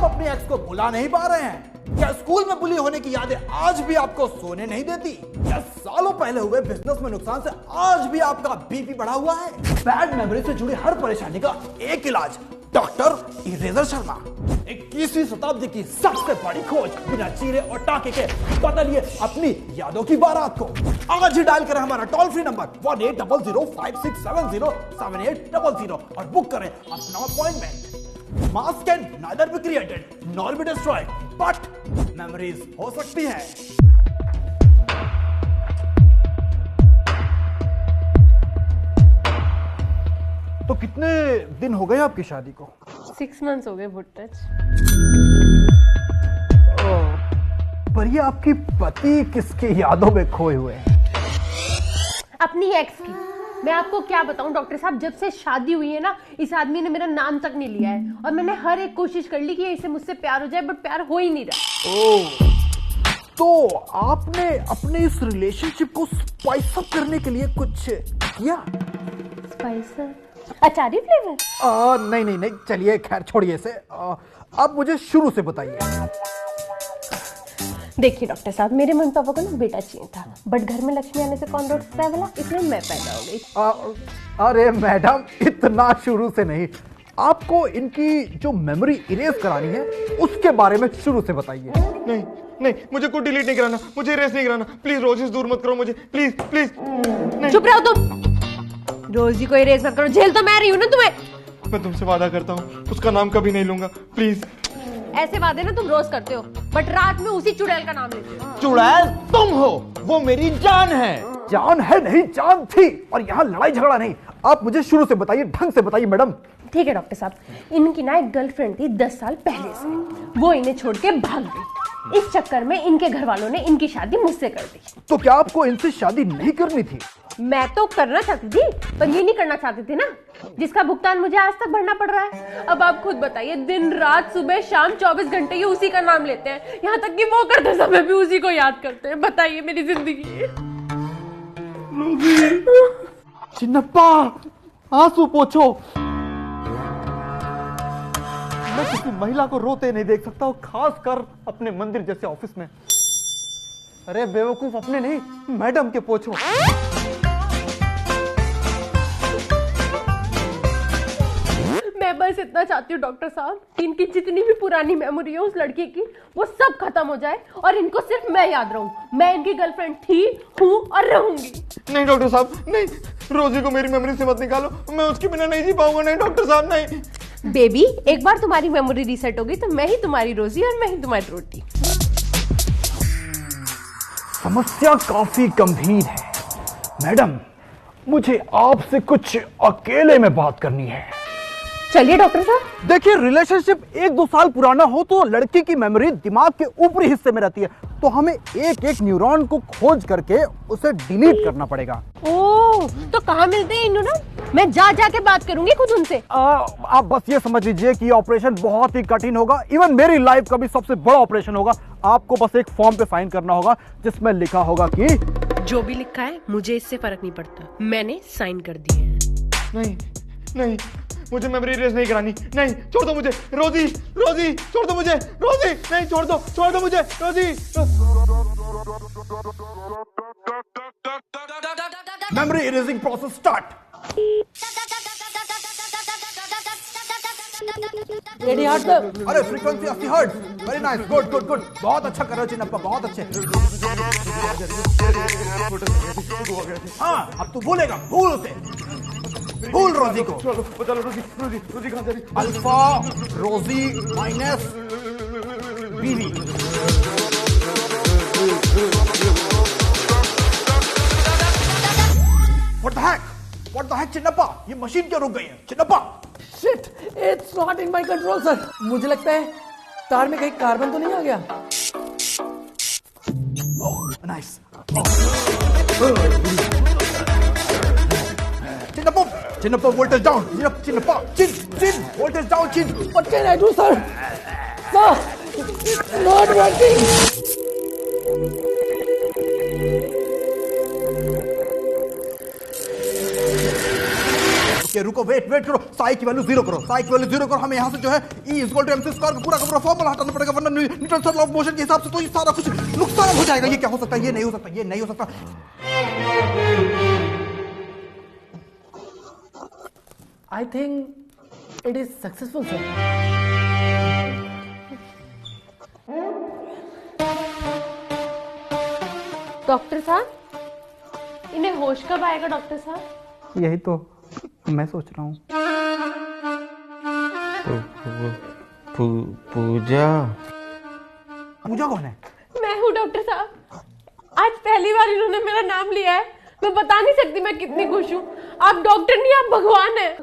अपनी एक्स को भुला नहीं पा रहे हैं? क्या स्कूल में बुली होने की यादें आज भी आपको सोने नहीं देती? क्या सालों पहले हुए बिजनेस में नुकसान से आज भी आपका बीपी बढ़ा हुआ है? बैड मेमोरी से जुड़ी हर परेशानी का एक इलाज, डॉक्टर इरेजर शर्मा। 21वीं शताब्दी की सबसे बड़ी खोज, बिना चीरे और टाके के बदलिए अपनी यादों की बारात को। आज ही डायल करें हमारा टोल फ्री नंबर 180056707800 और बुक करें अपना appointment. Mask can neither be created nor be destroyed, but memories हो सकती हैं। तो कितने दिन हो गए आपकी शादी को? 6 months हो गए भुट्टच। पर ये आपकी पति किसकी यादों में खोए हुए हैं? अपनी एक्स की। मैं आपको क्या बताऊं डॉक्टर साहब, जब से शादी हुई है ना, इस आदमी ने मेरा नाम तक नहीं लिया है और मैंने हर एक कोशिश कर ली कि इसे मुझसे प्यार हो जाए, बट प्यार हो ही नहीं रहा। ओह, तो आपने अपने इस रिलेशनशिप को स्पाइस अप करने के लिए कुछ किया? स्पाइसर? अचारी फ्लेवर? नहीं, चलिए खैर छोड़िए इसे। अब मुझे शुरू से बताइए। देखिए डॉक्टर साहब, मेरे मम्मी पापा को ना बेटा चाहिए था, बट घर में लक्ष्मी आने से कौन रोकता है भला, इसलिए मैं पैदा हो गई। अरे मैडम, इतना शुरू से नहीं, आपको इनकी जो मेमोरी इरेज करानी है उसके बारे में शुरू से बताइए। नहीं, मुझे कुछ डिलीट नहीं कराना, मुझे इरेज नहीं कराना, प्लीज रोजी दूर मत करो मुझे, प्लीज। चुप रहो तुम, रोजी को इरेज मत करो, झेल तो मैं रही हूँ ना तुम्हें। मैं तुमसे वादा करता हूँ उसका नाम कभी नहीं लूंगा, प्लीज। ऐसे वादे ना तुम रोज करते हो, बट रात में उसी चुड़ैल का नाम लेते हो। चुड़ैल तुम हो, वो मेरी जान है। जान है नहीं, जान थी, और यहाँ लड़ाई झगड़ा नहीं। आप मुझे शुरू से बताइए, ढंग से बताइए मैडम। ठीक है डॉक्टर साहब, इनकी ना एक गर्लफ्रेंड थी 10 साल पहले से, वो इन्हें छोड़ के भाग गई। इस चक्कर में इनके घर वालों ने इनकी शादी मुझसे कर दी। तो क्या आपको इनसे शादी नहीं करनी थी? मैं तो करना चाहती थी, पर ये नहीं करना चाहते थे ना, जिसका भुगतान मुझे आज तक भरना पड़ रहा है। अब आप खुद बताइए, दिन रात सुबह शाम 24 घंटे ये उसी का नाम लेते हैं, यहाँ तक कि वो करते समय भी उसी को याद करते हैं। बताइए मेरी जिंदगी। चिन्नप्पा, आंसू पोछो। मैं किसी महिला को रोते नहीं देख सकता हूँ, खास कर अपने मंदिर जैसे ऑफिस में। अरे बेवकूफ, अपने नहीं, मैडम के पोछो। मैं बस इतना चाहती हूँ डॉक्टर साहब, इनकी जितनी भी पुरानी मेमोरी है उस लड़की की, वो सब खत्म हो जाए और इनको सिर्फ मैं याद रहूं। मैं इनकी गर्लफ्रेंड थी, हूँ और रहूंगी। नहीं डॉक्टर साहब, नहीं, रोजी को मेरी मेमोरी से मत निकालो, मैं उसके बिना नहीं जी पाऊंगा। नहीं डॉक्टर साहब, नहीं। बेबी, एक बार तुम्हारी मेमोरी रीसेट होगी तो मैं ही तुम्हारी रोजी और मैं ही तुम्हारी रोटी। समस्या काफी गंभीर है मैडम, मुझे आपसे कुछ अकेले में बात करनी है। चलिए डॉक्टर साहब। देखिए, रिलेशनशिप 1-2 साल पुराना हो तो लड़की की मेमोरी दिमाग के ऊपरी हिस्से में रहती है, तो हमें एक न्यूरॉन को खोज करके उसे डिलीट करना पड़ेगा। ओह, तो कहाँ मिलते हैं न्यूरॉन? मैं जा के बात करूंगी खुद उनसे। आप बस ये समझ लीजिए कि ऑपरेशन बहुत ही कठिन होगा, इवन मेरी लाइफ का भी सबसे बड़ा ऑपरेशन होगा। आपको बस एक फॉर्म पे साइन करना होगा जिसमें लिखा होगा कि जो भी लिखा है मुझे इससे फर्क नहीं पड़ता, मैंने साइन कर दिए हैं। नहीं, मुझे मेमोरी इरेज नहीं करानी। नहीं, छोड़ दो मुझे। रोजी, छोड़ दो मुझे। रोजी, नहीं, छोड़ दो मुझे। Rosie. Memory erasing process start. Ready heart. अरे frequency 80 hertz. Very nice, good. बहुत अच्छा कर रहे हो चिन्नप्पा, बहुत अच्छे। हाँ, अब तू बोलेगा, भूल उसे, भूल रोजी को। चलो रोजी कहाँ जा रही? अल्फा रोजी माइनस बीवी। What the heck चिन्नप्पा, ये मशीन क्यों रुक गई है? Chinnappa, Shit, it's not in my control, sir. मुझे लगता है तार में कहीं कार्बन तो नहीं आ गया। Nice. Chinnappa voltage down. Chinnappa voltage down. What can I do, sir? Sir, it's not working. कि रुको वेट करो, साई की वैल्यू 0 करो, साई की वैल्यू 0 करो। हमें यहाँ से जो है E = mc² का पूरा का पूरा फॉर्मूला हटाना पड़ेगा, वरना न्यूटन लॉ ऑफ मोशन के हिसाब से तो ये सारा कुछ नुकसान हो जाएगा। ये क्या हो सकता है? ये नहीं हो सकता, ये नहीं हो सकता। I think it is successful sir. Doctor साहब, इन्हें होश कब आएगा डॉक्टर साहब? यही तो मैं सोच रहा हूँ। पूजा पूजा कौन है? मैं हूँ डॉक्टर साहब। आज पहली बार इन्होंने मेरा नाम लिया है। मैं बता नहीं सकती मैं कितनी खुश हूँ। आप डॉक्टर नहीं, आप भगवान हैं।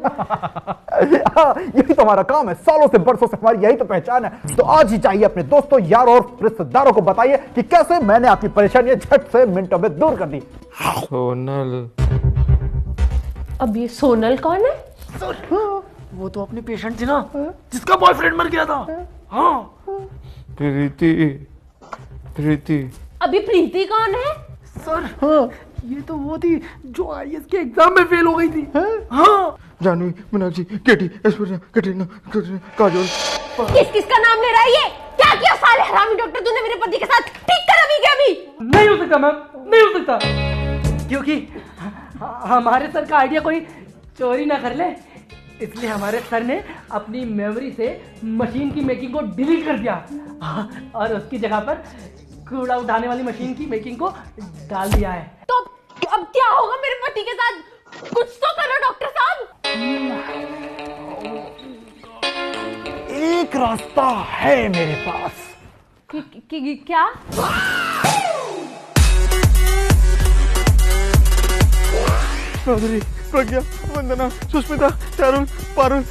यही तो हमारा काम है, सालों से बरसों से हमारी यही तो पहचान है। तो आज ही चाहिए अपने दोस्तों, यारों और रिश्तेदारों को बताइए कि कैसे मैंने आपकी परेशानियां झट से मिनटों में दूर कर दी। सोनल। अब ये सोनल कौन है? सर वो तो अपनी पेशेंट थी ना जिसका बॉयफ्रेंड मर गया था। हाँ प्रीति। अभी प्रीति कौन है? सर ये तो वो थी जो IAS के एग्जाम में फेल हो गई थी। हाँ जानवी, मीनाक्षी, केटी, ऐश्वर्या, कटरीना, काजोल। किसका नाम ले रहा है ये? क्या किया साले हरामी डॉक्टर तूने मेरे पति के साथ? ठीक कर अभी के अभी। नहीं हो सकता मैम, नहीं हो सकता, क्योंकि हमारे सर का आइडिया कोई चोरी ना कर ले, इसलिए हमारे सर ने अपनी मेमोरी से मशीन की मेकिंग को डिलीट कर दिया और उसकी जगह पर कूड़ा उठाने वाली मशीन की मेकिंग को डाल दिया है। तो अब क्या होगा मेरे पति के साथ? कुछ तो करो डॉक्टर साहब। एक रास्ता है मेरे पास। क्या? माधुरी, प्रज्ञा, वंदना, सुष्मिता, चारुल, पारुल।